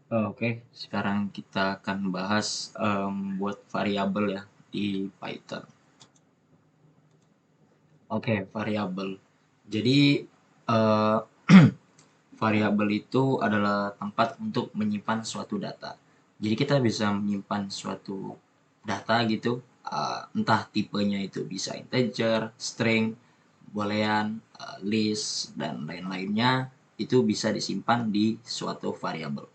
Oke, sekarang kita akan bahas buat variabel ya di Python. Oke, variabel. Jadi eh, variabel itu adalah tempat untuk menyimpan suatu data. Jadi kita bisa menyimpan suatu data gitu, entah tipenya itu bisa integer, string, boolean, list, dan lain-lainnya itu bisa disimpan di suatu variabel.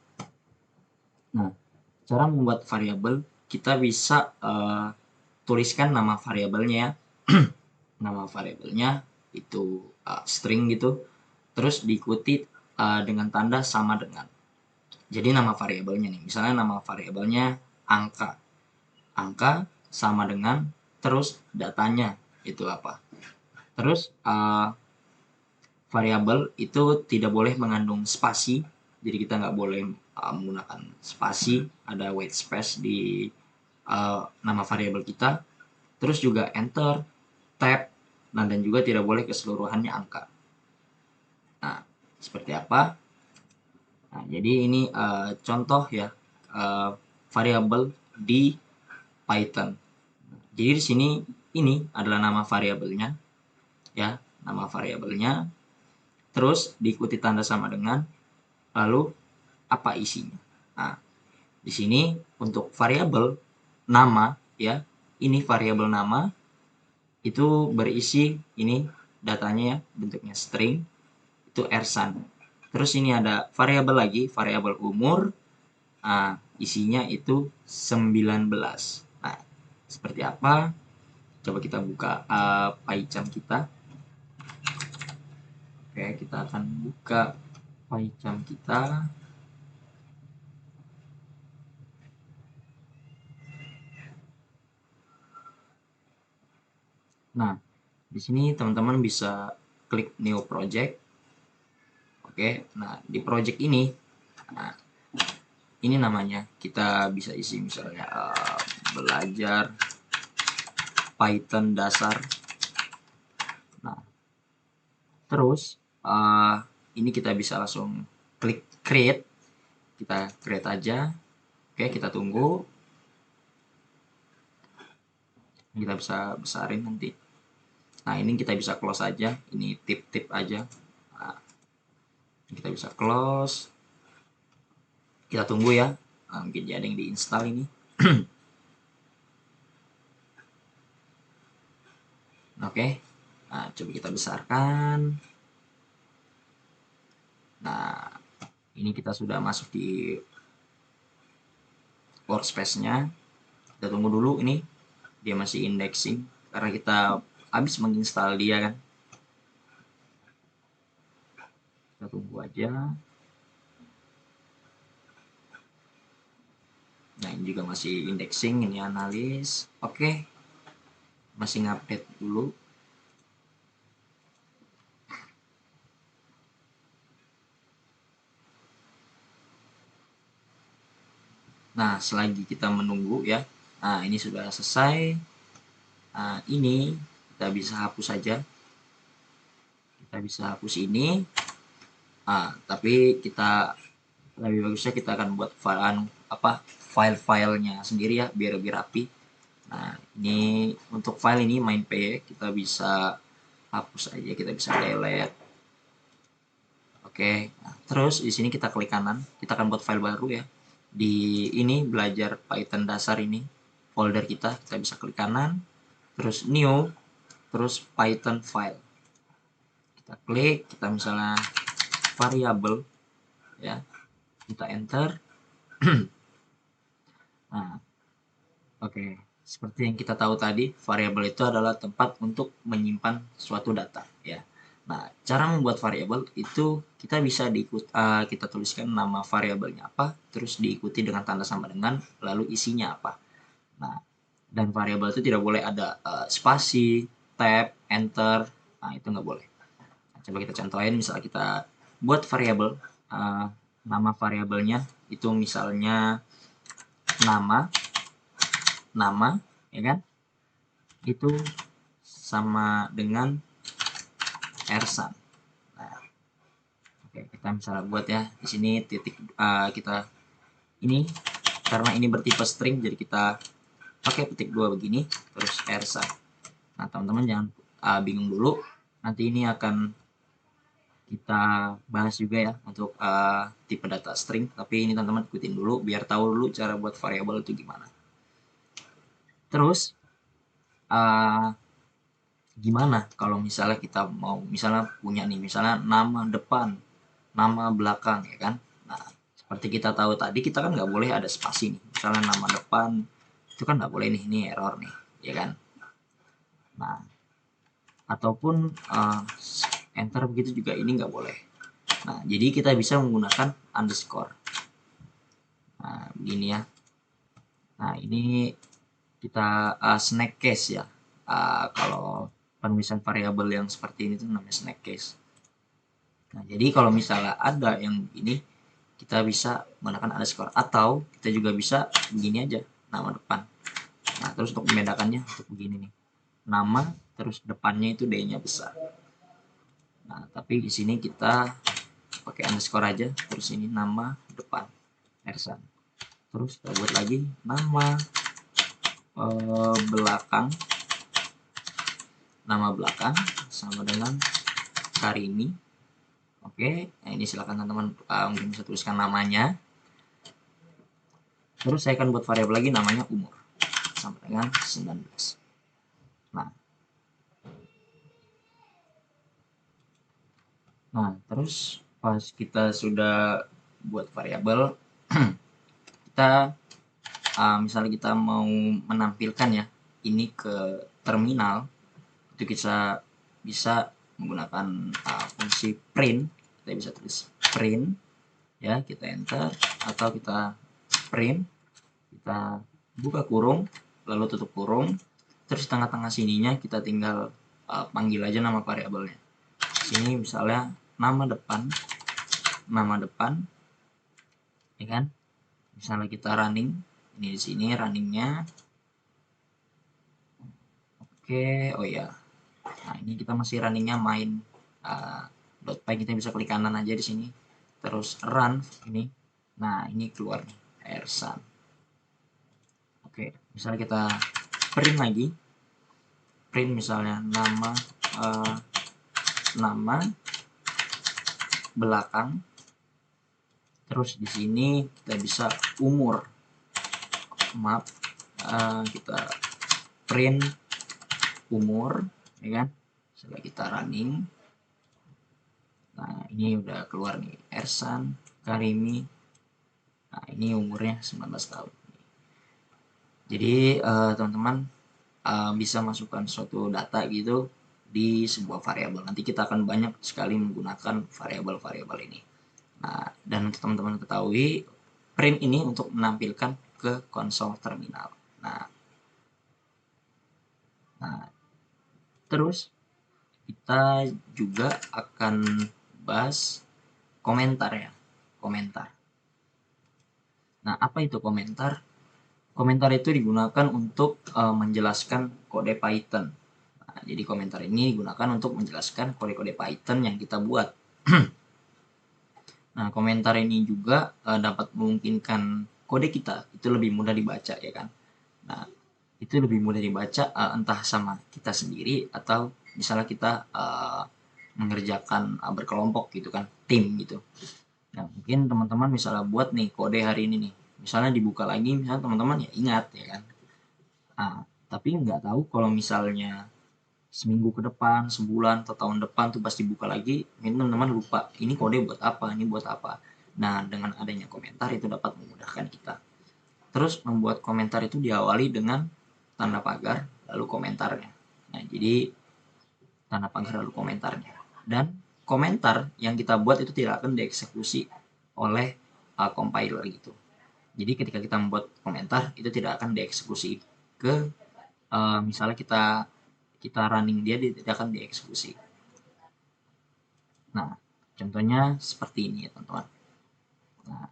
Nah, cara membuat variabel, kita bisa tuliskan nama variabelnya ya. Nama variabelnya itu string gitu, terus diikuti dengan tanda sama dengan. Jadi nama variabelnya nih, misalnya nama variabelnya angka. Angka sama dengan terus datanya itu apa. Terus variabel itu tidak boleh mengandung spasi, jadi kita nggak boleh menggunakan spasi, ada white space di nama variabel kita. Terus juga enter, tab, nah dan juga tidak boleh keseluruhannya angka. Nah, seperti apa? Nah, jadi ini contoh ya variabel di Python. Jadi di sini ini adalah nama variabelnya ya, nama variabelnya. Terus diikuti tanda sama dengan, lalu apa isinya. Nah, di sini untuk variabel nama ya, ini variabel nama itu berisi ini datanya ya, bentuknya string, itu Ersan. Terus ini ada variabel lagi, variabel umur. Nah, isinya itu 19. Nah, seperti apa? Coba kita buka PyCharm kita. Oke, kita akan buka PyCharm kita. Nah, di sini teman-teman bisa klik new project. Oke, nah di project ini, nah, ini namanya kita bisa isi misalnya belajar Python dasar. Nah, terus ini kita bisa langsung klik create, kita create aja. Oke, kita tunggu, kita bisa besarin nanti. Nah, ini kita bisa close aja, ini tip-tip aja. Nah, kita bisa close, kita tunggu ya. Nah, mungkin jadi yang diinstal ini. Oke, nah coba kita besarkan. Nah, ini kita sudah masuk di workspace-nya. Kita tunggu dulu ini, dia masih indexing karena kita habis menginstal dia kan. Kita tunggu aja. Nah, ini juga masih indexing, ini analis. Oke, masih ngupdate dulu. Nah, selagi kita menunggu ya. Nah, ini sudah selesai. Nah, ini kita bisa hapus saja. Kita bisa hapus ini. Tapi kita lebih bagusnya kita akan buat file-filenya sendiri ya, biar lebih rapi. Nah, ini untuk file ini main.py kita bisa hapus aja, kita bisa delete. Oke, nah, terus di sini kita klik kanan, kita akan buat file baru ya. Di ini belajar Python dasar ini, folder kita bisa klik kanan, terus new, terus Python file. Kita klik, kita misalnya variable ya, kita enter. Nah, oke, seperti yang kita tahu tadi, variabel itu adalah tempat untuk menyimpan suatu data ya. Nah, cara membuat variabel itu kita bisa kita tuliskan nama variabelnya apa, terus diikuti dengan tanda sama dengan, lalu isinya apa. Nah, dan variabel itu tidak boleh ada spasi, tab, enter. Nah, itu nggak boleh. Nah, coba kita contohin, misalnya kita buat variabel, uh, nama variabelnya itu misalnya nama, nama, ya kan? Itu sama dengan Ersan. Nah, oke, kita misalnya buat ya di sini titik kita ini karena ini bertipe string, jadi kita pakai petik 2 begini, terus ersan. Nah, teman-teman jangan bingung dulu. Nanti ini akan kita bahas juga ya untuk tipe data string. Tapi ini teman-teman ikutin dulu biar tahu dulu cara buat variabel itu gimana. Terus gimana kalau misalnya kita mau misalnya punya nih misalnya nama depan, nama belakang ya kan. Nah, seperti kita tahu tadi kita kan nggak boleh ada spasi nih. Misalnya nama depan itu kan nggak boleh nih, ini error nih, ya kan. Nah, ataupun enter begitu juga ini nggak boleh. Nah, jadi kita bisa menggunakan underscore. Nah, begini ya. Nah, ini kita snack case ya. Kalau penulisan variabel yang seperti ini tuh namanya snack case. Nah, jadi kalau misalnya ada yang ini, kita bisa menggunakan underscore atau kita juga bisa begini aja, nama depan. Nah, terus untuk membedakannya untuk begini nih. Nama terus depannya itu D-nya besar. Nah, tapi di sini kita pakai underscore aja, terus ini nama depan Ersan. Terus kita buat lagi nama belakang, nama belakang sama dengan Karimi. Oke, nah ini silakan teman-teman mungkin bisa tuliskan namanya. Terus saya akan buat variabel lagi namanya umur sampai dengan 19. Nah, terus pas kita sudah buat variabel, kita misalnya kita mau menampilkan ya ini ke terminal, itu kita bisa menggunakan fungsi print. Kita bisa tulis print ya, kita enter, atau kita print, kita buka kurung lalu tutup kurung, terus tengah-tengah sininya kita tinggal panggil aja nama variabelnya. Sini misalnya nama depan ya kan. Misalnya kita running, ini di sini runningnya. Oke, oh ya, nah ini kita masih runningnya main .py, kita bisa klik kanan aja di sini, terus run ini. Nah, ini keluar nih Ersan. Oke, misalnya kita print lagi, print misalnya nama belakang, terus di sini kita bisa umur, maaf, kita print umur ya kan. Setelah kita running, nah ini udah keluar nih Ersan Karimi. Nah, ini umurnya 19 tahun. Jadi teman-teman bisa masukkan suatu data gitu di sebuah variabel. Nanti kita akan banyak sekali menggunakan variabel-variabel ini. Nah, dan untuk teman-teman ketahui, print ini untuk menampilkan ke konsol terminal. Nah, terus kita juga akan bahas komentar ya, komentar. Nah, apa itu komentar? Komentar itu digunakan untuk menjelaskan kode Python. Nah, jadi komentar ini digunakan untuk menjelaskan kode-kode Python yang kita buat. Nah, komentar ini juga dapat memungkinkan kode kita itu lebih mudah dibaca ya kan. Nah, itu lebih mudah dibaca entah sama kita sendiri atau misalnya kita mengerjakan berkelompok gitu kan, tim gitu. Nah, mungkin teman-teman misalnya buat nih kode hari ini nih, misalnya dibuka lagi, misalnya teman-teman ya ingat ya kan. Nah, tapi nggak tahu kalau misalnya seminggu ke depan, sebulan, atau tahun depan tuh pasti buka lagi, mungkin teman-teman lupa, ini kode buat apa, ini buat apa. Nah, dengan adanya komentar itu dapat memudahkan kita. Terus membuat komentar itu diawali dengan tanda pagar, lalu komentarnya. Nah, jadi tanda pagar lalu komentarnya. Dan komentar yang kita buat itu tidak akan dieksekusi oleh compiler gitu. Jadi ketika kita membuat komentar itu tidak akan dieksekusi ke misalnya kita running dia tidak akan dieksekusi. Nah, contohnya seperti ini ya teman-teman. Nah,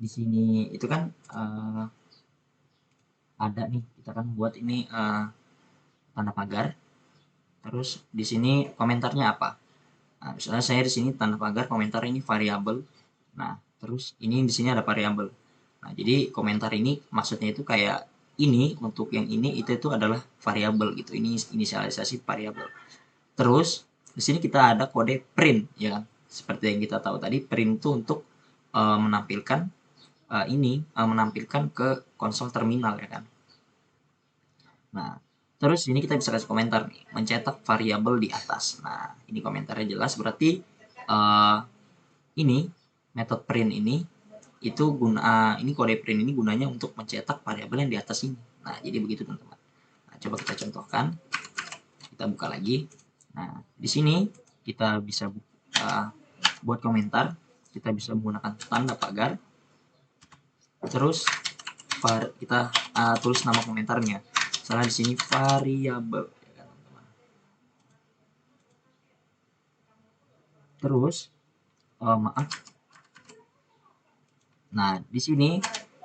di sini itu kan ada nih, kita kan buat ini tanda pagar. Terus di sini komentarnya apa? Nah, misalnya saya di sini tanda pagar komentar ini variabel. Nah, terus ini di sini ada variabel. Nah, jadi komentar ini maksudnya itu kayak ini untuk yang ini itu adalah variabel gitu. Ini inisialisasi variabel. Terus di sini kita ada kode print ya kan. Seperti yang kita tahu tadi, print itu untuk menampilkan menampilkan ke konsol terminal ya kan. Nah, terus ini kita bisa kasih komentar nih, mencetak variabel di atas. Nah, ini komentarnya jelas berarti ini metode print ini itu ini kode print ini gunanya untuk mencetak variabel yang di atas ini. Nah, jadi begitu teman-teman. Nah, coba kita contohkan. Kita buka lagi. Nah, di sini kita bisa buat komentar. Kita bisa menggunakan tanda pagar. Terus kita tulis nama komentarnya. Misalnya di sini variabel. Terus maaf. Nah, di sini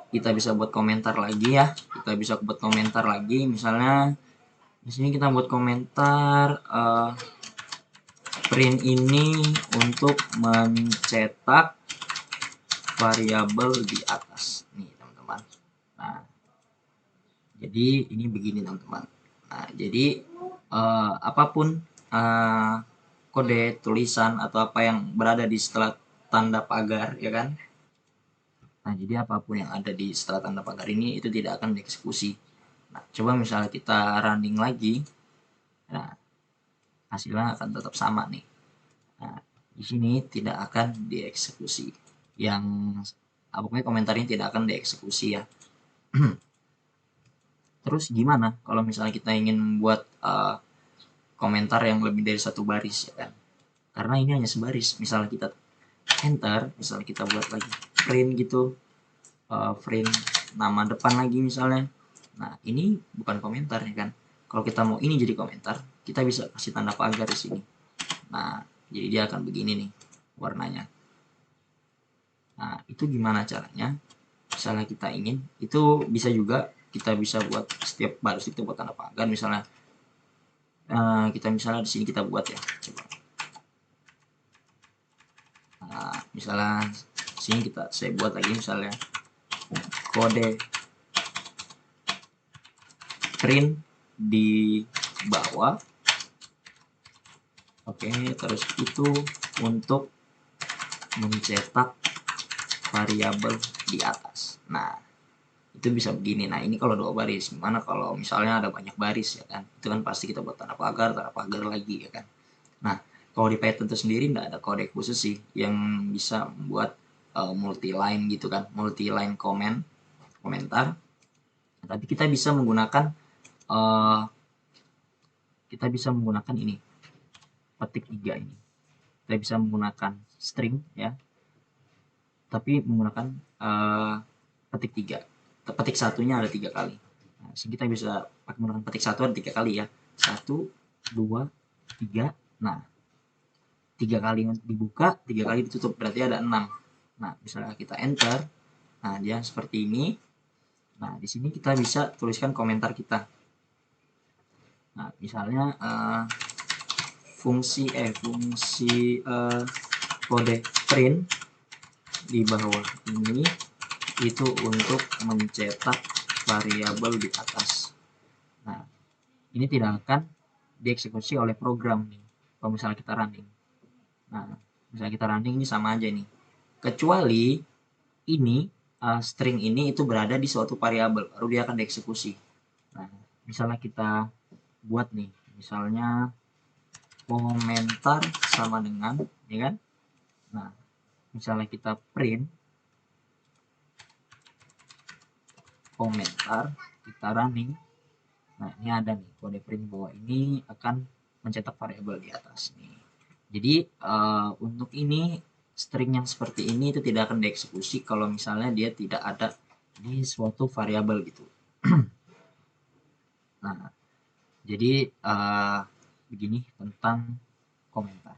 kita bisa buat komentar lagi ya. Kita bisa buat komentar lagi. Misalnya di sini kita buat komentar print ini untuk mencetak variabel di atas. Nih, teman-teman. Nah, jadi ini begini, teman-teman. Nah, jadi apapun kode tulisan atau apa yang berada di setelah tanda pagar, ya kan? Nah, jadi apapun yang ada di setelah tanda pagar ini itu tidak akan dieksekusi. Nah, coba misalnya kita running lagi, nah hasilnya akan tetap sama nih. Nah, di sini tidak akan dieksekusi. Yang pokoknya komentarnya tidak akan dieksekusi ya. Terus gimana kalau misalnya kita ingin membuat komentar yang lebih dari satu baris ya kan? Karena ini hanya sebaris. Misalnya kita enter, misalnya kita buat lagi print gitu, print nama depan lagi misalnya. Nah, ini bukan komentar ya kan. Kalau kita mau ini jadi komentar, kita bisa kasih tanda pagar di sini. Nah, jadi dia akan begini nih warnanya. Nah, itu gimana caranya? Misalnya kita ingin, itu bisa juga kita bisa buat setiap baris itu buat tanda pagar. Misalnya kita misalnya di sini kita buat ya, coba. Nah, misalnya sini saya buat lagi misalnya kode print di bawah. Oke, terus itu untuk mencetak variabel di atas. Nah, itu bisa begini. Nah, ini kalau 2 baris. Gimana kalau misalnya ada banyak baris ya kan? Itu kan pasti kita buat tanda pagar lagi ya kan. Nah, kalau di Python itu sendiri nggak ada kode khusus sih yang bisa membuat multi line gitu kan, multi line komentar. Tapi kita bisa menggunakan ini petik 3 ini. Kita bisa menggunakan string ya, tapi menggunakan petik 3. Petik satunya ada 3 kali. Nah, kita bisa pakai menggunakan petik 1 ada 3 kali ya. 1, 2, 3. Nah, 3 kali dibuka, 3 kali ditutup, berarti ada 6. Nah, misalnya kita enter, nah dia seperti ini. Nah, di sini kita bisa tuliskan komentar kita. Nah, misalnya fungsi kode print di bawah ini itu untuk mencetak variabel di atas. Nah, ini tidak akan dieksekusi oleh program nih kalau misalnya kita running. Nah, misalnya kita running ini sama aja nih. Kecuali ini string ini itu berada di suatu variabel, baru dia akan dieksekusi. Nah, misalnya kita buat nih, misalnya komentar sama dengan, ya kan? Nah, misalnya kita print komentar, kita running. Nah, ini ada nih kode print bahwa ini akan mencetak variabel di atas nih. Jadi untuk ini string yang seperti ini itu tidak akan dieksekusi kalau misalnya dia tidak ada di suatu variabel gitu. Nah, jadi begini tentang komentar.